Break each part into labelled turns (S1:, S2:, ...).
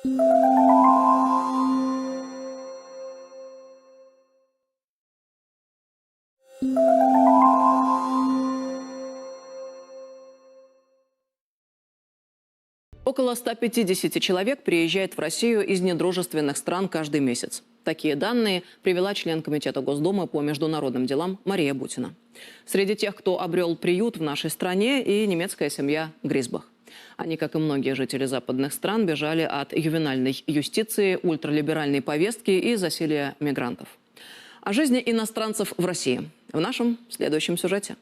S1: Около 150 человек приезжает в Россию из недружественных стран каждый месяц. Такие данные привела член Комитета Госдумы по международным делам Мария Бутина. Среди тех, кто обрел приют в нашей стране, и немецкая семья Гризбах. Они, как и многие жители западных стран, бежали от ювенальной юстиции, ультралиберальной повестки и засилия мигрантов. О жизни иностранцев в России в нашем следующем сюжете.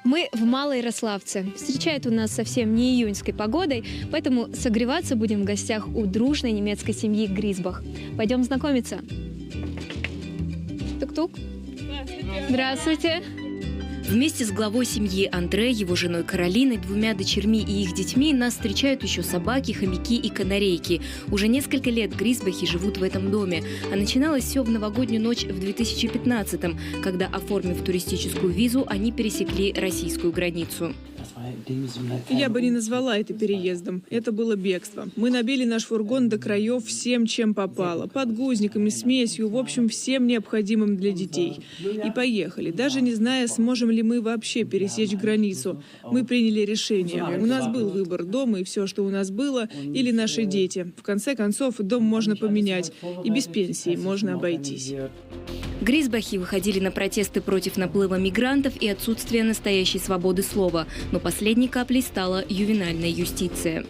S2: Мы в Малоярославце. Встречает у нас совсем не июньской погодой, поэтому согреваться будем в гостях у дружной немецкой семьи Гризбах. Пойдем знакомиться. Тук-тук. Здравствуйте.
S3: Вместе с главой семьи Андре, его женой Каролиной, двумя дочерьми и их детьми нас встречают еще собаки, хомяки и канарейки. Уже несколько лет Гризбахи живут в этом доме. А начиналось все в новогоднюю ночь в 2015-м, когда, оформив туристическую визу, они пересекли российскую границу.
S4: Я бы не назвала это переездом. Это было бегство. Мы набили наш фургон до краев всем, чем попало. Подгузниками, смесью, в общем, всем необходимым для детей. И поехали, даже не зная, сможем ли мы вообще пересечь границу. Мы приняли решение. У нас был выбор: дома и все, что у нас было, или наши дети. В конце концов, дом можно поменять. И без пенсии можно обойтись.
S3: Гризбахи выходили на протесты против наплыва мигрантов и отсутствия настоящей свободы слова. Но последней каплей стала ювенальная юстиция.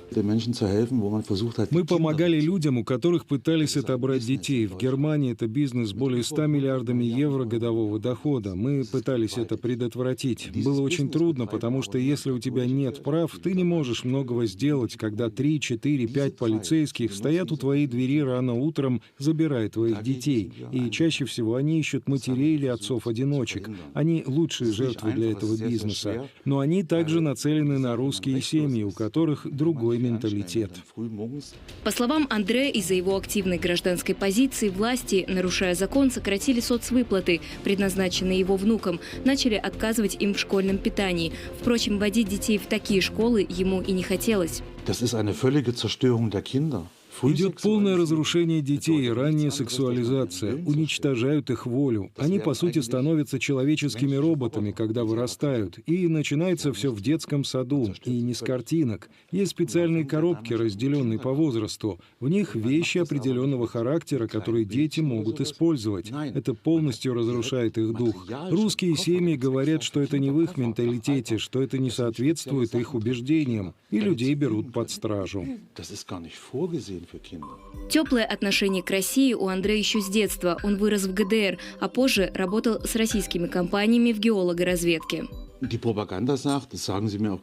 S5: Мы помогали людям, у которых пытались отобрать детей. В Германии это бизнес более 100 миллиардами евро годового дохода. Мы пытались это предотвратить. Было очень трудно, потому что если у тебя нет прав, ты не можешь многого сделать, когда 3, 4, 5 полицейских стоят у твоей двери рано утром, забирая твоих детей. И чаще всего они ищут матерей или отцов-одиночек. Они лучшие жертвы для этого бизнеса. Но они также нацелены на русские семьи, у которых другой менталитет.
S3: По словам Андре, из-за его активной гражданской позиции власти, нарушая закон, сократили соцвыплаты, предназначенные его внукам, начали отказывать им в школьном питании. Впрочем, водить детей в такие школы ему и не хотелось.
S5: Идет полное разрушение детей, ранняя сексуализация, уничтожают их волю. Они, по сути, становятся человеческими роботами, когда вырастают. И начинается все в детском саду, и не с картинок. Есть специальные коробки, разделенные по возрасту. В них вещи определенного характера, которые дети могут использовать. Это полностью разрушает их дух. Русские семьи говорят, что это не в их менталитете, что это не соответствует их убеждениям, и людей берут под стражу.
S3: Теплое отношение к России у Андрея еще с детства. Он вырос в ГДР, а позже работал с российскими компаниями в геологоразведке.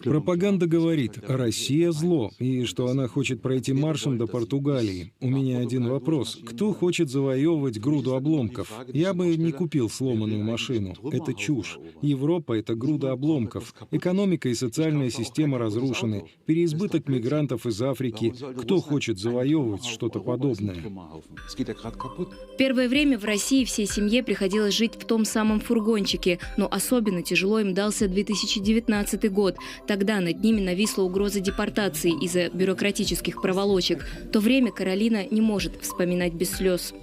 S5: Пропаганда говорит: Россия зло, и что она хочет пройти маршем до Португалии. У меня один вопрос: кто хочет завоевывать груду обломков? Я бы не купил сломанную машину. Это чушь. Европа — это груда обломков. Экономика и социальная система разрушены. Переизбыток мигрантов из Африки. Кто хочет завоевывать что-то подобное?
S3: Первое время в России всей семье приходилось жить в том самом фургончике, но особенно тяжело им дался 2019 год. Тогда над ними нависла угроза депортации из-за бюрократических проволочек. То время Каролина не может вспоминать без слез.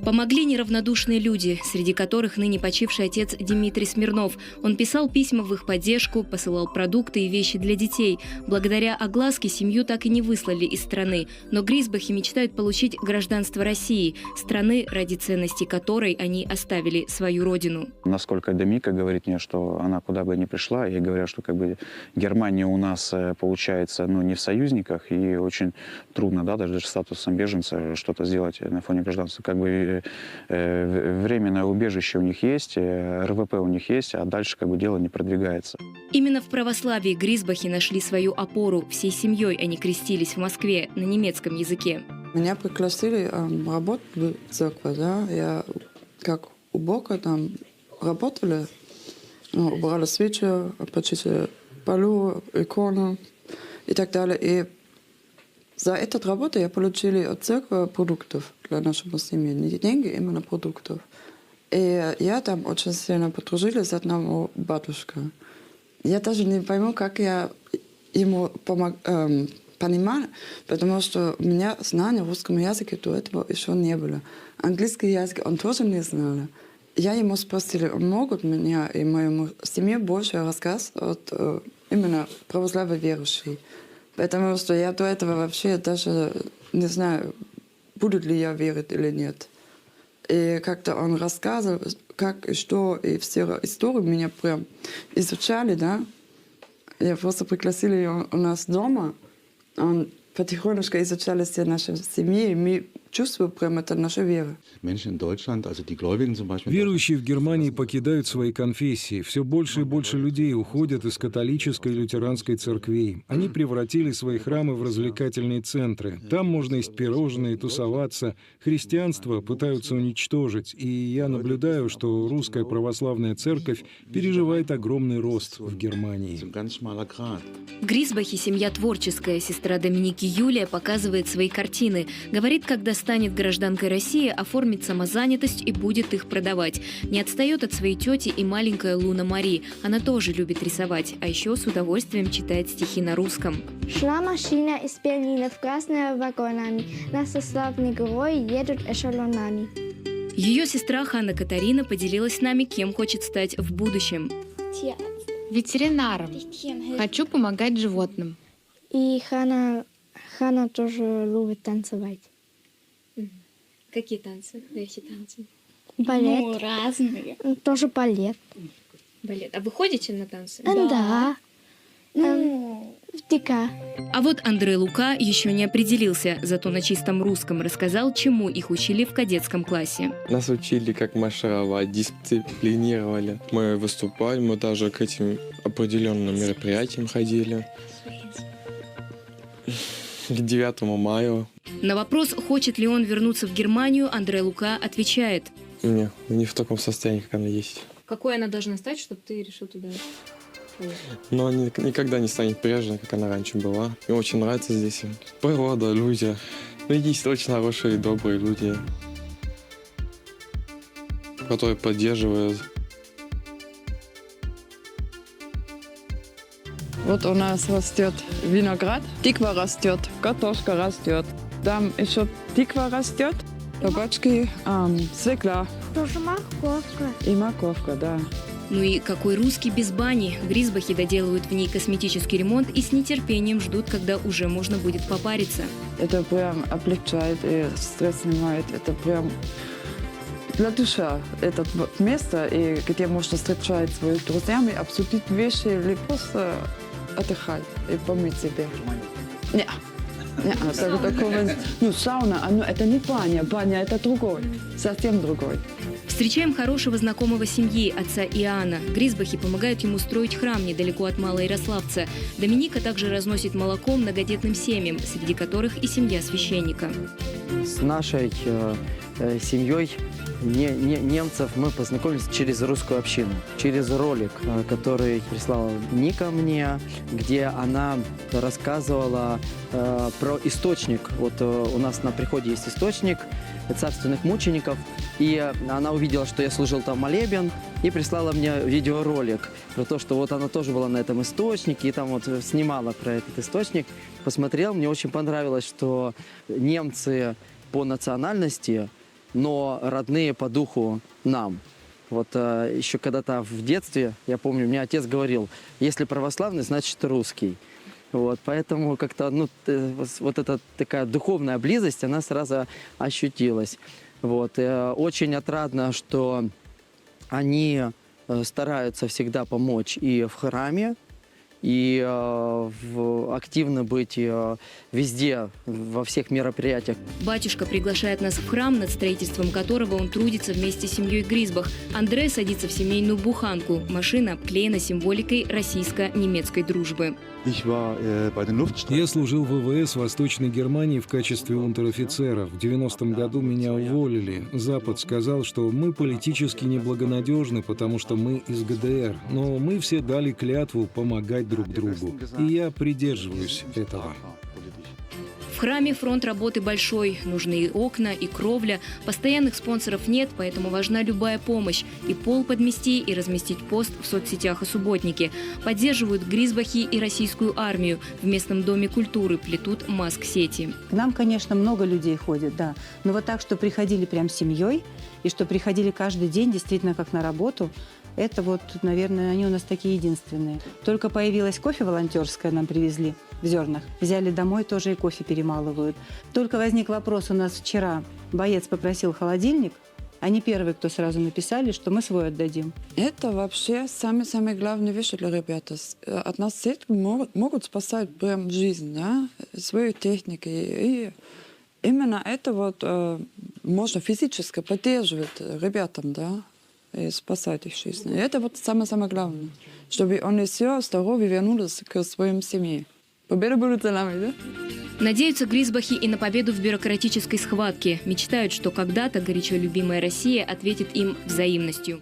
S3: Помогли неравнодушные люди, среди которых ныне почивший отец Дмитрий Смирнов. Он писал письма в их поддержку, посылал продукты и вещи для детей. Благодаря огласке семью так и не выслали из страны. Но Гризбахи мечтают получить гражданство России, страны, ради ценностей которой они оставили свою родину.
S6: Насколько Домика говорит мне, что она куда бы ни пришла, ей говорят, что Германия у нас получается не в союзниках, и очень трудно, даже статусом беженца что-то сделать на фоне гражданства. Временное убежище у них есть, РВП у них есть, а дальше дело не продвигается.
S3: Именно в православии Гризбахи нашли свою опору. Всей семьей они крестились в Москве на немецком языке.
S7: Меня пригласили работать в церкви, Я как уборка там работали, убрали свечи, почистили полу, иконы и так далее. И за эту работу я получила от церкви продуктов для нашей семьи. Не деньги, именно продуктов. И я там очень сильно подружилась с одним батюшкой. Я даже не пойму, как я ему понимали, потому что у меня знания русского языка до этого еще не было. Английский язык он тоже не знал. Я ему спросила, могут меня и моему семье больше рассказывать именно православные верующие. Потому что я до этого вообще даже не знаю, буду ли я верить или нет. И как-то он рассказывал, как и что, и все истории меня прям изучали, да. Я просто пригласила ее у нас дома. Он потихонечку изучали все наши семьи, и мы чувствуем прям это наша вера.
S5: Верующие в Германии покидают свои конфессии. Все больше и больше людей уходят из католической и лютеранской церквей. Они превратили свои храмы в развлекательные центры. Там можно есть пирожные, тусоваться. Христианство пытаются уничтожить. И я наблюдаю, что русская православная церковь переживает огромный рост в Германии.
S3: В Гризбахе семья творческая. Сестра Доминики Юлия показывает свои картины. Говорит, когда станет гражданкой России, оформит самозанятость и будет их продавать. Не отстает от своей тети и маленькая Луна Мари. Она тоже любит рисовать, а еще с удовольствием читает стихи на русском.
S8: Шла машина из Берлина, вкрасная вагонами. На сославной горой едут эшелонами.
S3: Ее сестра Ханна Катарина поделилась с нами, кем хочет стать в будущем.
S9: Ветеринаром. Хочу помогать животным.
S8: И Хана тоже любит танцевать.
S3: Какие танцы? Какие танцы?
S8: Балет.
S10: Ну, разные.
S8: Тоже балет.
S3: Балет. А вы ходите на танцы?
S8: Да. В ДК.
S3: А вот Андрей Лука еще не определился, зато на чистом русском рассказал, чему их учили в кадетском классе.
S11: Нас учили, как маршировать, дисциплинировали. Мы выступали, мы даже к этим определенным мероприятиям ходили. К 9 мая.
S3: На вопрос, хочет ли он вернуться в Германию, Андрей Лука отвечает.
S11: Не в таком состоянии, как она есть.
S3: Какой она должна стать, чтобы ты решил туда?
S11: Но она никогда не станет прежней, как она раньше была. Мне очень нравится здесь природа, люди. Ну, есть очень хорошие и добрые люди, которые поддерживают.
S7: Вот у нас растет виноград, тыква растет, картошка растет. Там еще тыква растет, кабачки, свекла.
S8: Тоже морковка.
S7: И морковка, да.
S3: Ну и какой русский без бани? В Гризбахе доделывают в ней косметический ремонт и с нетерпением ждут, когда уже можно будет попариться.
S7: Это прям облегчает и стресс снимает. Это прям для души это место, и где можно встречать своих друзьями, обсудить вещи или просто отдыхать и помыть себе. Нет. Сауна, это не баня. Баня это другой, совсем другой.
S3: Встречаем хорошего знакомого семьи, отца Иоанна. В Гризбахе помогают ему строить храм недалеко от Малоярославца. Доминика также разносит молоко многодетным семьям, среди которых и семья священника.
S12: С нашей семьей немцев мы познакомились через русскую общину, через ролик, который прислала Ника мне, где она рассказывала про источник. Вот у нас на приходе есть источник царственных мучеников, и она увидела, что я служил там молебен, и прислала мне видеоролик про то, что вот она тоже была на этом источнике, и там вот снимала про этот источник. Посмотрел, мне очень понравилось, что немцы по национальности, но родные по духу нам. Вот еще когда-то в детстве, я помню, мне отец говорил, если православный, значит русский. Вот, поэтому как-то вот эта такая духовная близость, она сразу ощутилась. Вот, очень отрадно, что они стараются всегда помочь и в храме, и активно быть везде, во всех мероприятиях.
S3: Батюшка приглашает нас в храм, над строительством которого он трудится вместе с семьей Гризбах. Андрей садится в семейную буханку. Машина обклеена символикой российско-немецкой дружбы.
S5: Я служил в ВВС Восточной Германии в качестве унтер-офицера. В 90-м году меня уволили. Запад сказал, что мы политически неблагонадежны, потому что мы из ГДР. Но мы все дали клятву помогать друг другу. И я придерживаюсь этого.
S3: В храме фронт работы большой. Нужны и окна, и кровля. Постоянных спонсоров нет, поэтому важна любая помощь. И пол подмести, и разместить пост в соцсетях и субботнике. Поддерживают Гризбахи и российскую армию. В местном доме культуры плетут маск-сети.
S10: К нам, конечно, много людей ходит, да. Но вот так, что приходили прям семьей, и что приходили каждый день, действительно, как на работу, это вот, наверное, они у нас такие единственные. Только появилась кофе волонтерское, нам привезли в зернах. Взяли домой, тоже и кофе перемалывают. Только возник вопрос у нас вчера. Боец попросил холодильник. Они первые, кто сразу написали, что мы свой отдадим.
S7: Это вообще самые главные вещи для ребят. От нас сетки могут спасать прям жизнь, да, свою технику. И именно это вот можно физически поддерживать ребятам, да, и спасать их жизнь. И это вот самое главное, чтобы они все здоровье вернулись к своим семье. Победа будет за нами, да?
S3: Надеются Гризбахи и на победу в бюрократической схватке. Мечтают, что когда-то горячо любимая Россия ответит им взаимностью.